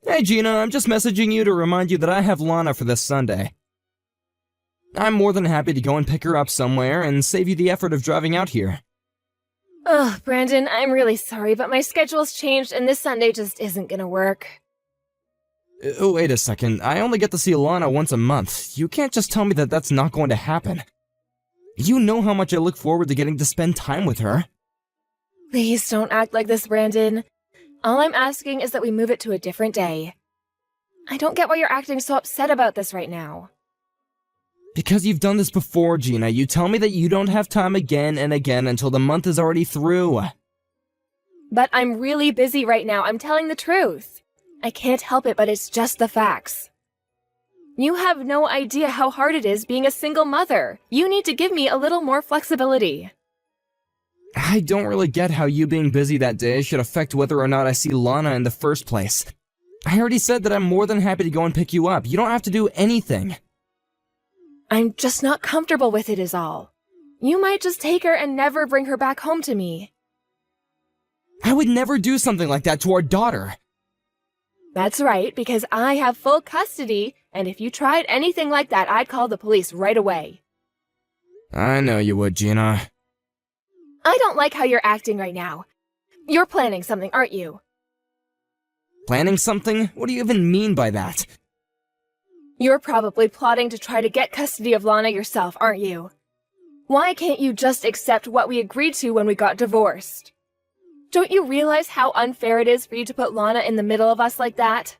Hey Gina, I'm just messaging you to remind you that I have Lana for this Sunday. I'm more than happy to go and pick her up somewhere and save you the effort of driving out here. Ugh, Brandon, I'm really sorry, but my schedule's changed and this Sunday just isn't gonna work. Wait a second, I only get to see Lana once a month. You can't just tell me that that's not going to happen. You know how much I look forward to getting to spend time with her. Please don't act like this, Brandon. All I'm asking is that we move it to a different day. I don't get why you're acting so upset about this right now. Because you've done this before, Gina. You tell me that you don't have time again and again until the month is already through. But I'm really busy right now, I'm telling the truth. I can't help it, but it's just the facts. You have no idea how hard it is being a single mother. You need to give me a little more flexibility. I don't really get how you being busy that day should affect whether or not I see Lana in the first place. I already said that I'm more than happy to go and pick you up. You don't have to do anything. I'm just not comfortable with it is all. You might just take her and never bring her back home to me. I would never do something like that to our daughter. That's right, because I have full custody, and if you tried anything like that, I'd call the police right away. I know you would, Gina. I don't like how you're acting right now. You're planning something, aren't you? Planning something? What do you even mean by that? You're probably plotting to try to get custody of Lana yourself, aren't you? Why can't you just accept what we agreed to when we got divorced? Don't you realize how unfair it is for you to put Lana in the middle of us like that?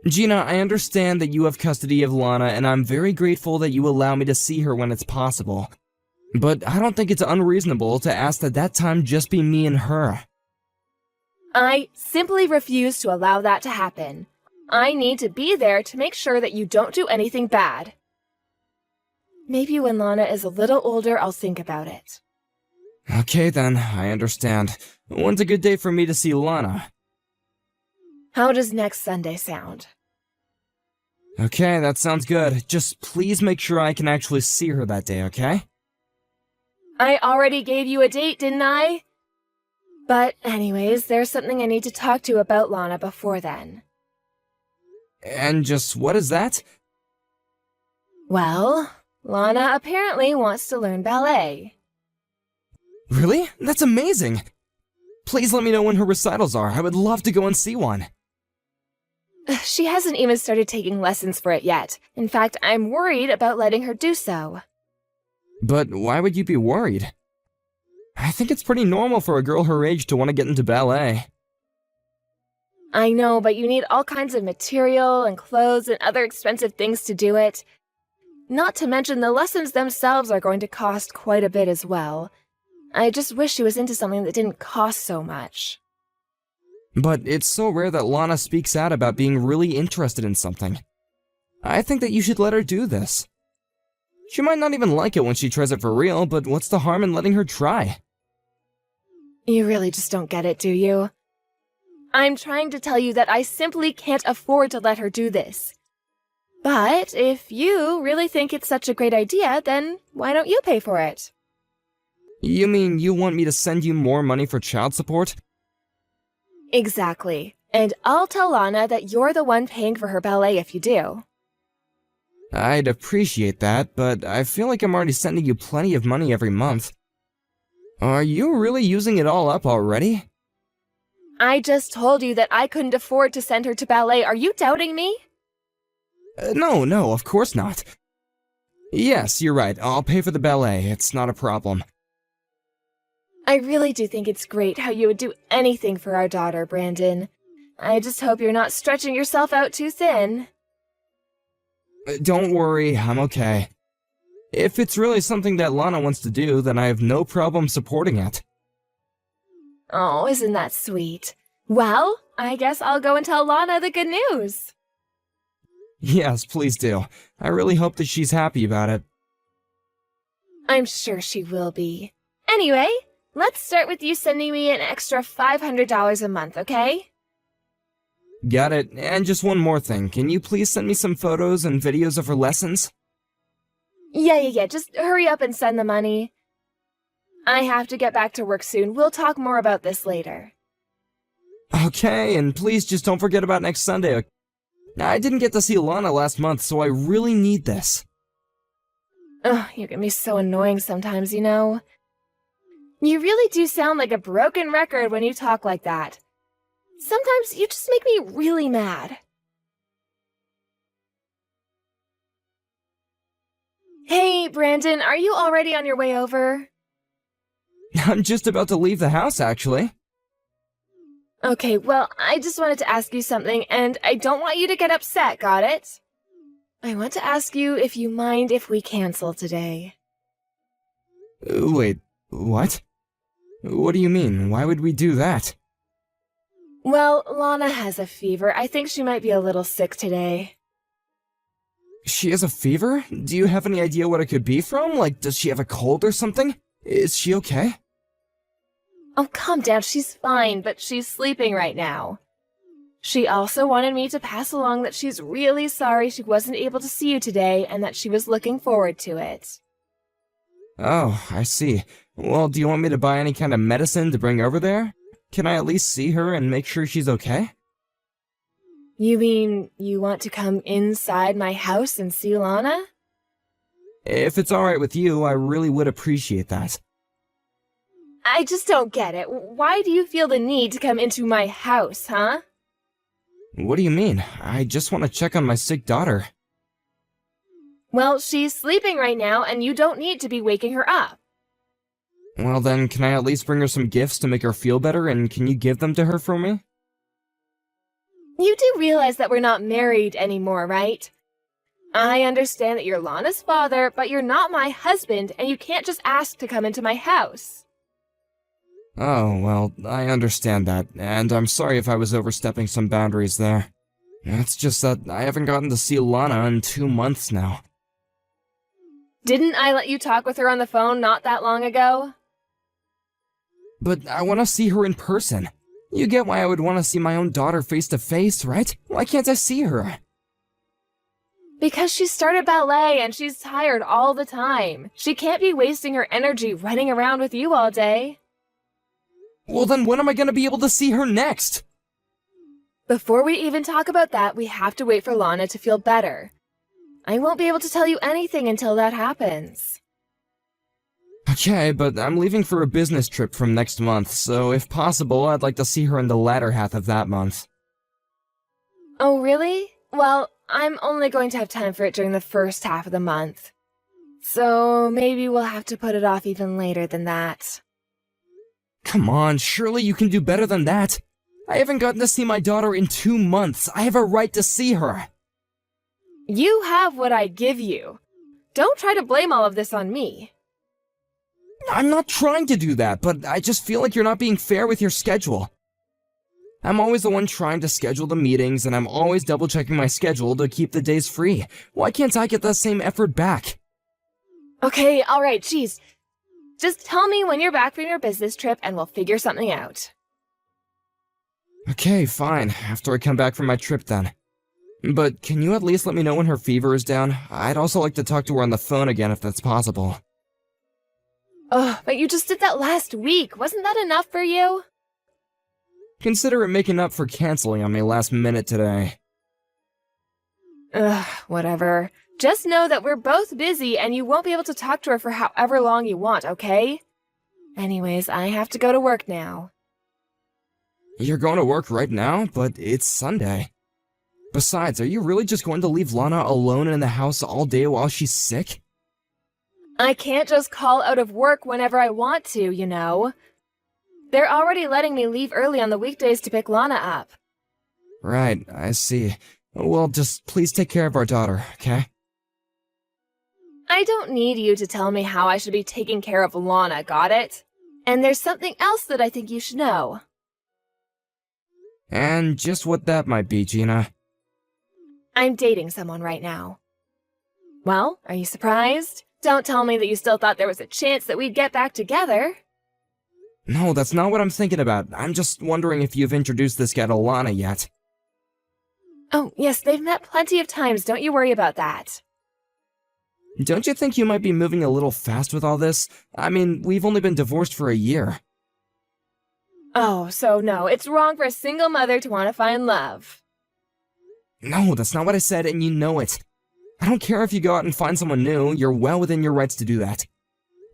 Gina, I understand that you have custody of Lana, and I'm very grateful that you allow me to see her when it's possible. But I don't think it's unreasonable to ask that that time just be me and her. I simply refuse to allow that to happen. I need to be there to make sure that you don't do anything bad. Maybe when Lana is a little older, I'll think about it. Okay then, I understand. When's a good day for me to see Lana? How does next Sunday sound? Okay, that sounds good. Just please make sure I can actually see her that day, okay? I already gave you a date, didn't I? But anyways, there's something I need to talk to you about Lana before then. And just what is that? Well, Lana apparently wants to learn ballet. Really? That's amazing! Please let me know when her recitals are. I would love to go and see one. She hasn't even started taking lessons for it yet. In fact, I'm worried about letting her do so. But why would you be worried? I think it's pretty normal for a girl her age to want to get into ballet. I know, but you need all kinds of material and clothes and other expensive things to do it. Not to mention the lessons themselves are going to cost quite a bit as well. I just wish she was into something that didn't cost so much. But it's so rare that Lana speaks out about being really interested in something. I think that you should let her do this. She might not even like it when she tries it for real, but what's the harm in letting her try? You really just don't get it, do you? I'm trying to tell you that I simply can't afford to let her do this. But if you really think it's such a great idea, then why don't you pay for it? You mean you want me to send you more money for child support? Exactly. And I'll tell Lana that you're the one paying for her ballet if you do. I'd appreciate that, but I feel like I'm already sending you plenty of money every month. Are you really using it all up already? I just told you that I couldn't afford to send her to ballet. Are you doubting me? No, of course not. Yes, you're right. I'll pay for the ballet. It's not a problem. I really do think it's great how you would do anything for our daughter, Brandon. I just hope you're not stretching yourself out too thin. Don't worry, I'm okay. If it's really something that Lana wants to do, then I have no problem supporting it. Oh, isn't that sweet? Well, I guess I'll go and tell Lana the good news. Yes, please do. I really hope that she's happy about it. I'm sure she will be. Anyway, let's start with you sending me an extra $500 a month, okay? Got it. And just one more thing. Can you please send me some photos and videos of her lessons? Yeah. Just hurry up and send the money. I have to get back to work soon. We'll talk more about this later. Okay, and please just don't forget about next Sunday. I didn't get to see Lana last month, so I really need this. Ugh, you can be so annoying sometimes, you know. You really do sound like a broken record when you talk like that. Sometimes you just make me really mad. Hey, Brandon, are you already on your way over? I'm just about to leave the house, actually. Okay, well, I just wanted to ask you something, and I don't want you to get upset, got it? I want to ask you if you mind if we cancel today. Wait, what? What do you mean? Why would we do that? Well, Lana has a fever. I think she might be a little sick today. She has a fever? Do you have any idea what it could be from? Like, does she have a cold or something? Is she okay? Oh, calm down. She's fine, but she's sleeping right now. She also wanted me to pass along that she's really sorry she wasn't able to see you today and that she was looking forward to it. Oh, I see. Well, do you want me to buy any kind of medicine to bring over there? Can I at least see her and make sure she's okay? You mean you want to come inside my house and see Lana? If it's alright with you, I really would appreciate that. I just don't get it. Why do you feel the need to come into my house, huh? What do you mean? I just want to check on my sick daughter. Well, she's sleeping right now, and you don't need to be waking her up. Well then, can I at least bring her some gifts to make her feel better, and can you give them to her for me? You do realize that we're not married anymore, right? I understand that you're Lana's father, but you're not my husband, and you can't just ask to come into my house. Oh, well, I understand that, and I'm sorry if I was overstepping some boundaries there. It's just that I haven't gotten to see Lana in 2 months now. Didn't I let you talk with her on the phone not that long ago? But I want to see her in person. You get why I would want to see my own daughter face to face, right? Why can't I see her? Because she started ballet and she's tired all the time. She can't be wasting her energy running around with you all day. Well then when am I gonna be able to see her next? Before we even talk about that, we have to wait for Lana to feel better. I won't be able to tell you anything until that happens. Okay, but I'm leaving for a business trip from next month, so if possible, I'd like to see her in the latter half of that month. Oh, really? Well, I'm only going to have time for it during the first half of the month. So maybe we'll have to put it off even later than that. Come on, surely you can do better than that. I haven't gotten to see my daughter in 2 months. I have a right to see her. You have what I give you. Don't try to blame all of this on me. I'm not trying to do that, but I just feel like you're not being fair with your schedule. I'm always the one trying to schedule the meetings, and I'm always double-checking my schedule to keep the days free. Why can't I get that same effort back? Okay, alright, geez. Just tell me when you're back from your business trip and we'll figure something out. Okay, fine. After I come back from my trip then. But can you at least let me know when her fever is down? I'd also like to talk to her on the phone again if that's possible. Ugh, but you just did that last week. Wasn't that enough for you? Consider it making up for canceling on me last minute today. Ugh, whatever. Just know that we're both busy and you won't be able to talk to her for however long you want, okay? Anyways, I have to go to work now. You're going to work right now? But it's Sunday. Besides, are you really just going to leave Lana alone in the house all day while she's sick? I can't just call out of work whenever I want to, you know. They're already letting me leave early on the weekdays to pick Lana up. Right, I see. Well, just please take care of our daughter, okay? I don't need you to tell me how I should be taking care of Lana, got it? And there's something else that I think you should know. And just what that might be, Gina. I'm dating someone right now. Well, are you surprised? Don't tell me that you still thought there was a chance that we'd get back together. No, that's not what I'm thinking about. I'm just wondering if you've introduced this guy to Lana yet. Oh, yes, they've met plenty of times. Don't you worry about that. Don't you think you might be moving a little fast with all this? I mean, we've only been divorced for a year. Oh, so no, it's wrong for a single mother to want to find love. No, that's not what I said, and you know it. I don't care if you go out and find someone new, you're well within your rights to do that.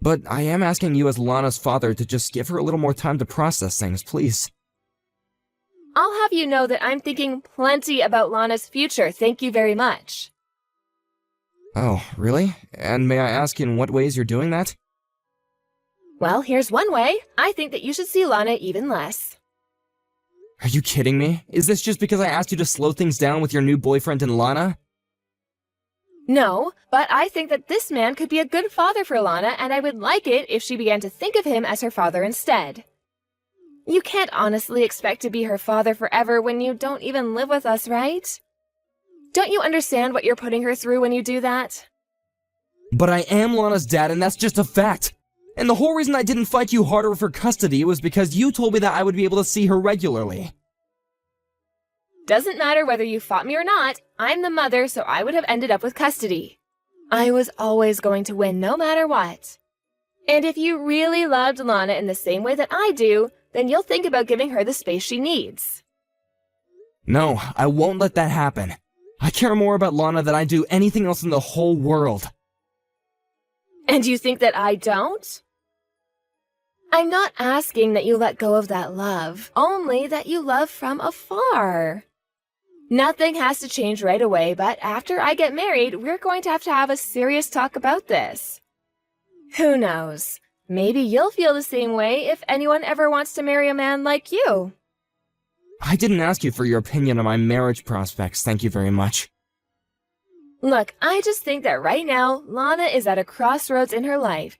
But I am asking you as Lana's father to just give her a little more time to process things, please. I'll have you know that I'm thinking plenty about Lana's future, thank you very much. Oh, really? And may I ask in what ways you're doing that? Well, here's one way. I think that you should see Lana even less. Are you kidding me? Is this just because I asked you to slow things down with your new boyfriend and Lana? No, but I think that this man could be a good father for Lana, and I would like it if she began to think of him as her father instead. You can't honestly expect to be her father forever when you don't even live with us, right? Don't you understand what you're putting her through when you do that? But I am Lana's dad, and that's just a fact. And the whole reason I didn't fight you harder for custody was because you told me that I would be able to see her regularly. Doesn't matter whether you fought me or not, I'm the mother, so I would have ended up with custody. I was always going to win no matter what. And if you really loved Lana in the same way that I do, then you'll think about giving her the space she needs. No, I won't let that happen. I care more about Lana than I do anything else in the whole world. And you think that I don't? I'm not asking that you let go of that love, only that you love from afar. Nothing has to change right away, but after I get married, we're going to have a serious talk about this. Who knows? Maybe you'll feel the same way if anyone ever wants to marry a man like you. I didn't ask you for your opinion on my marriage prospects, thank you very much. Look, I just think that right now, Lana is at a crossroads in her life.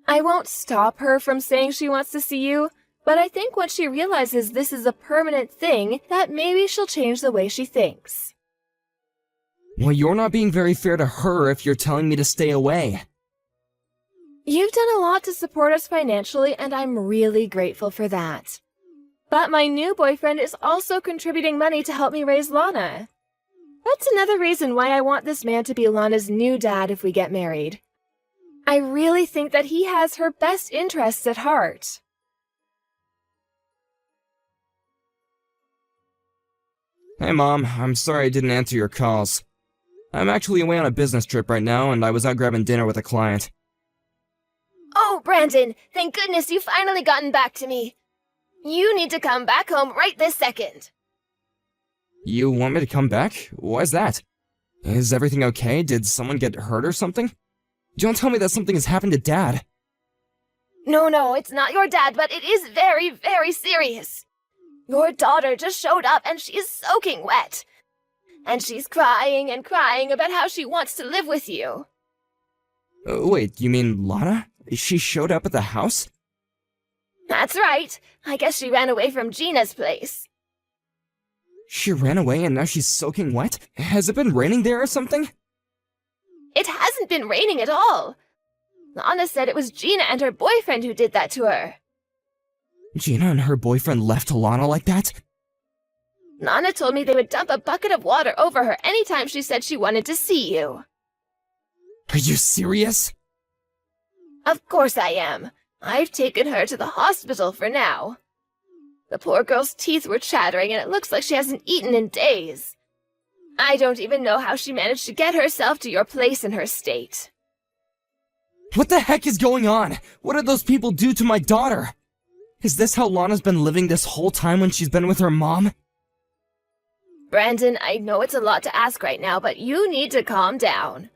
I won't stop her from saying she wants to see you, but I think once she realizes this is a permanent thing, that maybe she'll change the way she thinks. Well, you're not being very fair to her if you're telling me to stay away. You've done a lot to support us financially, and I'm really grateful for that. But my new boyfriend is also contributing money to help me raise Lana. That's another reason why I want this man to be Lana's new dad if we get married. I really think that he has her best interests at heart. Hey Mom, I'm sorry I didn't answer your calls. I'm actually away on a business trip right now, and I was out grabbing dinner with a client. Oh, Brandon, thank goodness you've finally gotten back to me. You need to come back home right this second. You want me to come back? Why's that? Is everything okay? Did someone get hurt or something? Don't tell me that something has happened to Dad. No, it's not your dad, but it is very, very serious. Your daughter just showed up and she's soaking wet. And she's crying and crying about how she wants to live with you. Wait, you mean Lana? She showed up at the house? That's right. I guess she ran away from Gina's place. She ran away and now she's soaking wet? Has it been raining there or something? It hasn't been raining at all. Lana said it was Gina and her boyfriend who did that to her. Gina and her boyfriend left Lana like that? Lana told me they would dump a bucket of water over her anytime she said she wanted to see you. Are you serious? Of course I am. I've taken her to the hospital for now. The poor girl's teeth were chattering and it looks like she hasn't eaten in days. I don't even know how she managed to get herself to your place in her state. What the heck is going on? What did those people do to my daughter? Is this how Lana's been living this whole time when she's been with her mom? Brandon, I know it's a lot to ask right now, but you need to calm down.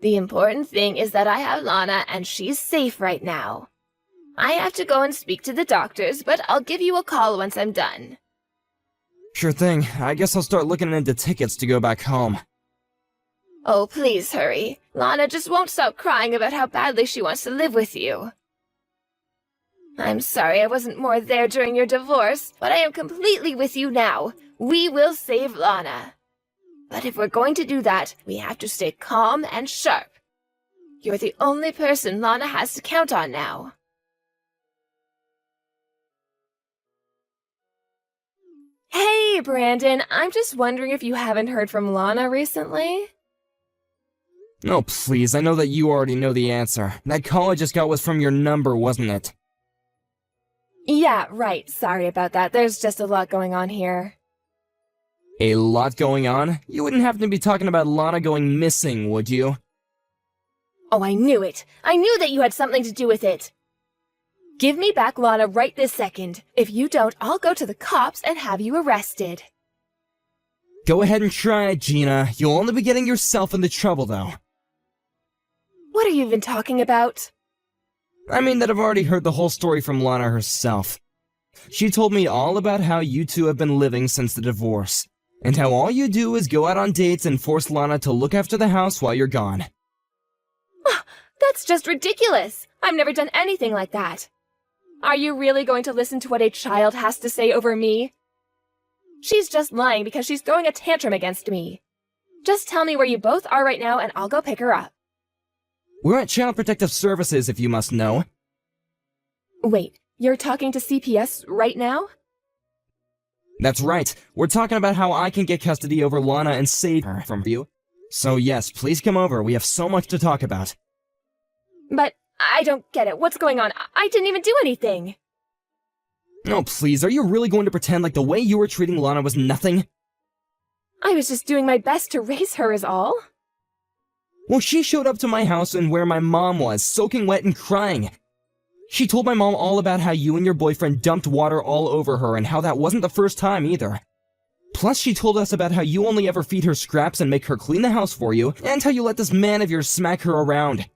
The important thing is that I have Lana and she's safe right now. I have to go and speak to the doctors, but I'll give you a call once I'm done. Sure thing. I guess I'll start looking into tickets to go back home. Oh, please hurry. Lana just won't stop crying about how badly she wants to live with you. I'm sorry I wasn't more there during your divorce, but I am completely with you now. We will save Lana. But if we're going to do that, we have to stay calm and sharp. You're the only person Lana has to count on now. Hey, Brandon, I'm just wondering if you haven't heard from Lana recently? Oh, please, I know that you already know the answer. That call I just got was from your number, wasn't it? Yeah, right. Sorry about that. There's just a lot going on here. A lot going on? You wouldn't happen to be talking about Lana going missing, would you? Oh, I knew it. I knew that you had something to do with it. Give me back Lana right this second. If you don't, I'll go to the cops and have you arrested. Go ahead and try it, Gina. You'll only be getting yourself into trouble, though. What are you even talking about? I mean that I've already heard the whole story from Lana herself. She told me all about how you two have been living since the divorce, and how all you do is go out on dates and force Lana to look after the house while you're gone. That's just ridiculous. I've never done anything like that. Are you really going to listen to what a child has to say over me? She's just lying because she's throwing a tantrum against me. Just tell me where you both are right now and I'll go pick her up. We're at Child Protective Services, if you must know. Wait, you're talking to CPS right now? That's right. We're talking about how I can get custody over Lana and save her from you. So yes, please come over. We have so much to talk about. But I don't get it. What's going on? I didn't even do anything. Oh, please, are you really going to pretend like the way you were treating Lana was nothing? I was just doing my best to raise her is all. Well, she showed up to my house and where my mom was, soaking wet and crying. She told my mom all about how you and your boyfriend dumped water all over her and how that wasn't the first time either. Plus, she told us about how you only ever feed her scraps and make her clean the house for you, and how you let this man of yours smack her around.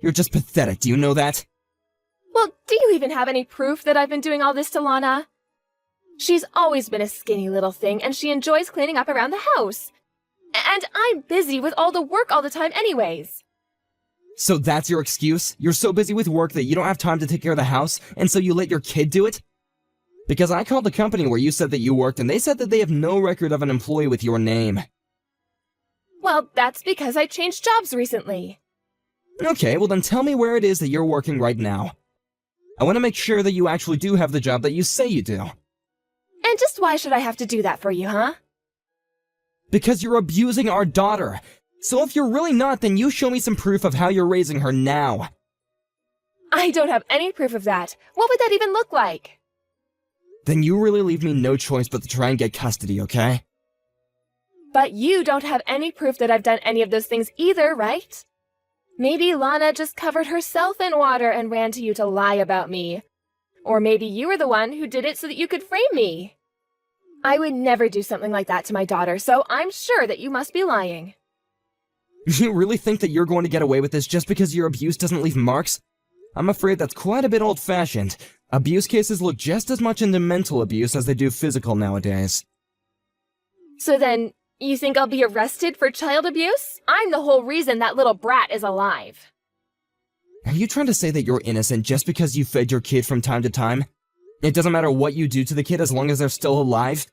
You're just pathetic, do you know that? Well, do you even have any proof that I've been doing all this to Lana? She's always been a skinny little thing, and she enjoys cleaning up around the house. And I'm busy with all the work all the time anyways. So that's your excuse? You're so busy with work that you don't have time to take care of the house, and so you let your kid do it? Because I called the company where you said that you worked, and they said that they have no record of an employee with your name. Well, that's because I changed jobs recently. Okay, well then tell me where it is that you're working right now. I want to make sure that you actually do have the job that you say you do. And just why should I have to do that for you, huh? Because you're abusing our daughter. So if you're really not, then you show me some proof of how you're raising her now. I don't have any proof of that. What would that even look like? Then you really leave me no choice but to try and get custody, okay? But you don't have any proof that I've done any of those things either, right? Maybe Lana just covered herself in water and ran to you to lie about me. Or maybe you were the one who did it so that you could frame me. I would never do something like that to my daughter, so I'm sure that you must be lying. You really think that you're going to get away with this just because your abuse doesn't leave marks? I'm afraid that's quite a bit old-fashioned. Abuse cases look just as much into mental abuse as they do physical nowadays. So then, you think I'll be arrested for child abuse? I'm the whole reason that little brat is alive. Are you trying to say that you're innocent just because you fed your kid from time to time? It doesn't matter what you do to the kid as long as they're still alive?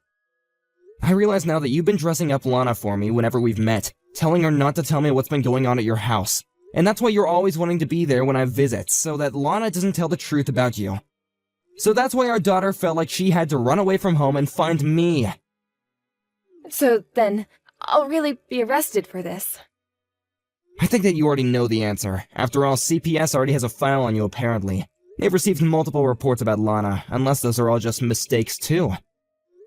I realize now that you've been dressing up Lana for me whenever we've met, telling her not to tell me what's been going on at your house. And that's why you're always wanting to be there when I visit, so that Lana doesn't tell the truth about you. So that's why our daughter felt like she had to run away from home and find me. So then, I'll really be arrested for this. I think that you already know the answer. After all, CPS already has a file on you apparently. They've received multiple reports about Lana, unless those are all just mistakes too.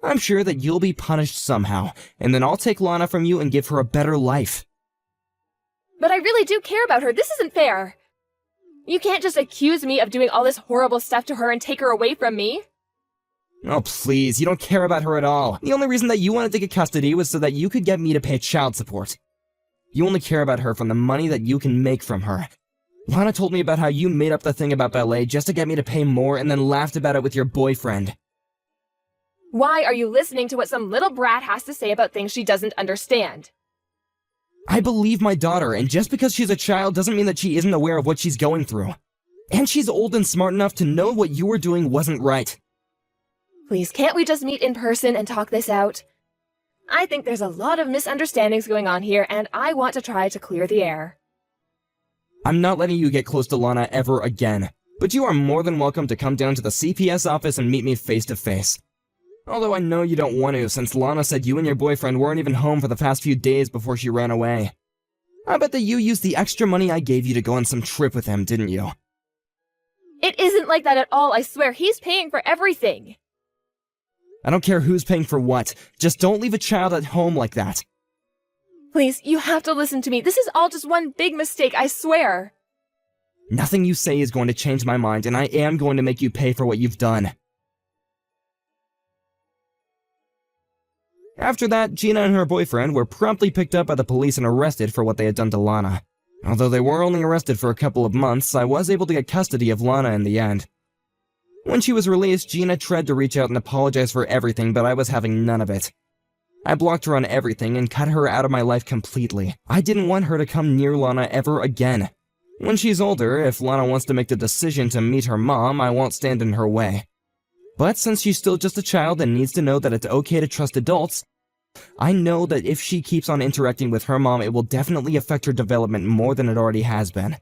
I'm sure that you'll be punished somehow, and then I'll take Lana from you and give her a better life. But I really do care about her. This isn't fair. You can't just accuse me of doing all this horrible stuff to her and take her away from me. Oh please, you don't care about her at all. The only reason that you wanted to get custody was so that you could get me to pay child support. You only care about her from the money that you can make from her. Lana told me about how you made up the thing about ballet just to get me to pay more and then laughed about it with your boyfriend. Why are you listening to what some little brat has to say about things she doesn't understand? I believe my daughter, and just because she's a child doesn't mean that she isn't aware of what she's going through. And she's old and smart enough to know what you were doing wasn't right. Please, can't we just meet in person and talk this out? I think there's a lot of misunderstandings going on here, and I want to try to clear the air. I'm not letting you get close to Lana ever again, but you are more than welcome to come down to the CPS office and meet me face to face. Although I know you don't want to, since Lana said you and your boyfriend weren't even home for the past few days before she ran away. I bet that you used the extra money I gave you to go on some trip with him, didn't you? It isn't like that at all, I swear. He's paying for everything. I don't care who's paying for what. Just don't leave a child at home like that. Please, you have to listen to me. This is all just one big mistake, I swear. Nothing you say is going to change my mind, and I am going to make you pay for what you've done. After that, Gina and her boyfriend were promptly picked up by the police and arrested for what they had done to Lana. Although they were only arrested for a couple of months, I was able to get custody of Lana in the end. When she was released, Gina tried to reach out and apologize for everything, but I was having none of it. I blocked her on everything and cut her out of my life completely. I didn't want her to come near Lana ever again. When she's older, if Lana wants to make the decision to meet her mom, I won't stand in her way. But since she's still just a child and needs to know that it's okay to trust adults, I know that if she keeps on interacting with her mom, it will definitely affect her development more than it already has been.